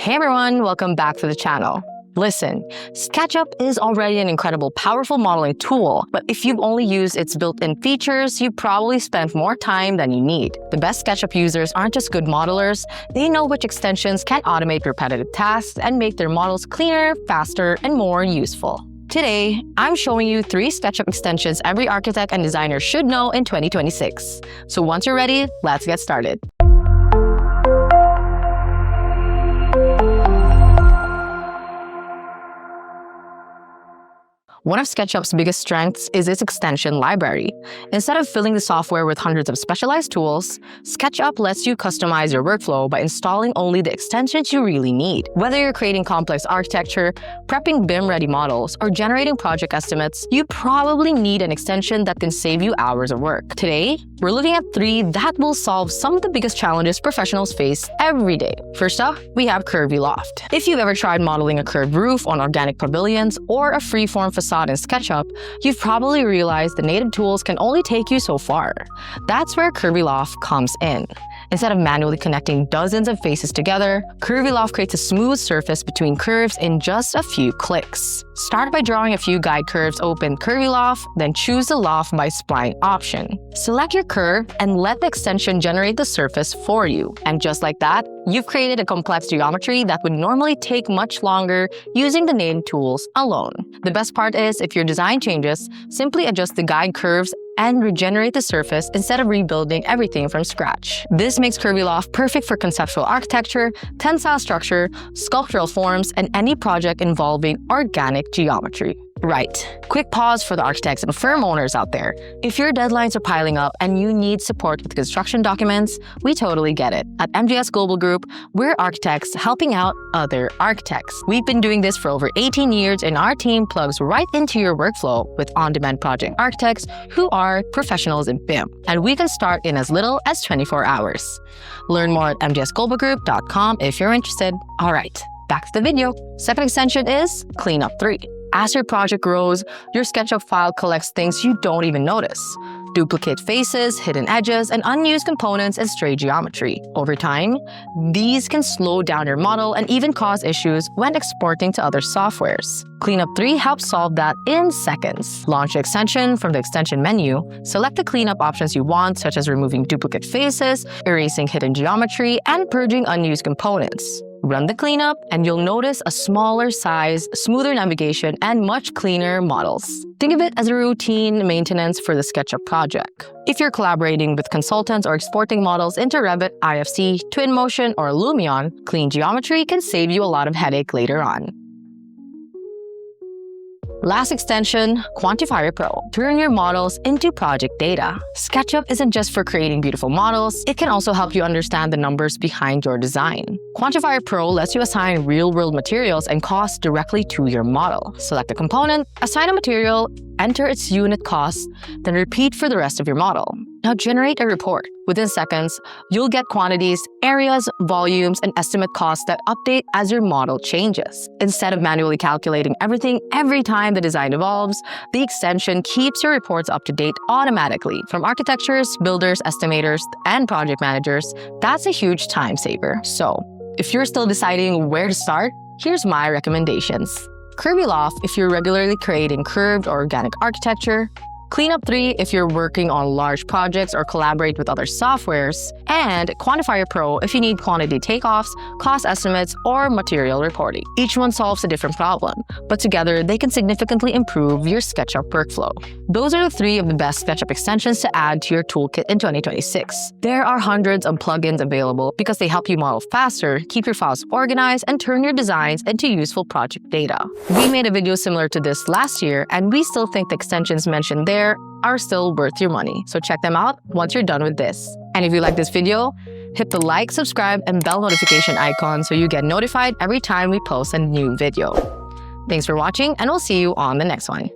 Hey everyone, welcome back to the channel. Listen, Sketchup is already an incredible, powerful modeling tool, but if you've only used its built-in features, you probably spent more time than you need. The best Sketchup users aren't just good modelers, they know which extensions can automate repetitive tasks and make their models cleaner, faster, and more useful. Today, I'm showing you 3 Sketchup extensions every architect and designer should know in 2026. So once you're ready, let's get started. One of SketchUp's biggest strengths is its extension library. Instead of filling the software with hundreds of specialized tools, SketchUp lets you customize your workflow by installing only the extensions you really need. Whether you're creating complex architecture, prepping BIM-ready models, or generating project estimates, you probably need an extension that can save you hours of work. Today, we're looking at 3 that will solve some of the biggest challenges professionals face every day. First up, we have Curviloft. If you've ever tried modeling a curved roof on organic pavilions or a free-form facade in SketchUp, you've probably realized the native tools can only take you so far. That's where Curviloft comes in. Instead of manually connecting dozens of faces together, Curviloft creates a smooth surface between curves in just a few clicks. Start by drawing a few guide curves, open Curviloft, then choose the Loft by Spline option. Select your curve and let the extension generate the surface for you. And just like that, you've created a complex geometry that would normally take much longer using the native tools alone. The best part is, if your design changes, simply adjust the guide curves and regenerate the surface instead of rebuilding everything from scratch. This makes Curviloft perfect for conceptual architecture, tensile structure, sculptural forms, and any project involving organic geometry. Right. Quick pause for the architects and firm owners out there. If your deadlines are piling up and you need support with construction documents, we totally get it. At MGS Global Group, we're architects helping out other architects. We've been doing this for over 18 years, and our team plugs right into your workflow with on-demand project architects who are professionals in BIM. And we can start in as little as 24 hours. Learn more at mgsglobalgroup.com if you're interested. All right, back to the video. Second extension is CleanUp³. As your project grows, your SketchUp file collects things you don't even notice. Duplicate faces, hidden edges, and unused components and stray geometry. Over time, these can slow down your model and even cause issues when exporting to other softwares. CleanUp³ helps solve that in seconds. Launch the extension from the extension menu, select the cleanup options you want, such as removing duplicate faces, erasing hidden geometry, and purging unused components. Run the cleanup, and you'll notice a smaller size, smoother navigation, and much cleaner models. Think of it as a routine maintenance for the SketchUp project. If you're collaborating with consultants or exporting models into Revit, IFC, Twinmotion, or Lumion, Clean Geometry can save you a lot of headache later on. Last extension, Quantifier Pro. Turn your models into project data. SketchUp isn't just for creating beautiful models, it can also help you understand the numbers behind your design. Quantifier Pro lets you assign real-world materials and costs directly to your model. Select a component, assign a material, enter its unit cost, then repeat for the rest of your model. Now generate a report. Within seconds, you'll get quantities, areas, volumes, and estimate costs that update as your model changes. Instead of manually calculating everything every time the design evolves, the extension keeps your reports up to date automatically. From architects, builders, estimators, and project managers, that's a huge time saver. So, if you're still deciding where to start, here's my recommendations. Curviloft if you're regularly creating curved or organic architecture, CleanUp³ if you're working on large projects or collaborate with other softwares, and Quantifier Pro if you need quantity takeoffs, cost estimates, or material reporting. Each one solves a different problem, but together they can significantly improve your SketchUp workflow. Those are the 3 of the best SketchUp extensions to add to your toolkit in 2026. There are hundreds of plugins available because they help you model faster, keep your files organized, and turn your designs into useful project data. We made a video similar to this last year, and we still think the extensions mentioned there are still worth your money. So check them out once you're done with this. And if you like this video, hit the like, subscribe, and bell notification icon so you get notified every time we post a new video. Thanks for watching, and we'll see you on the next one.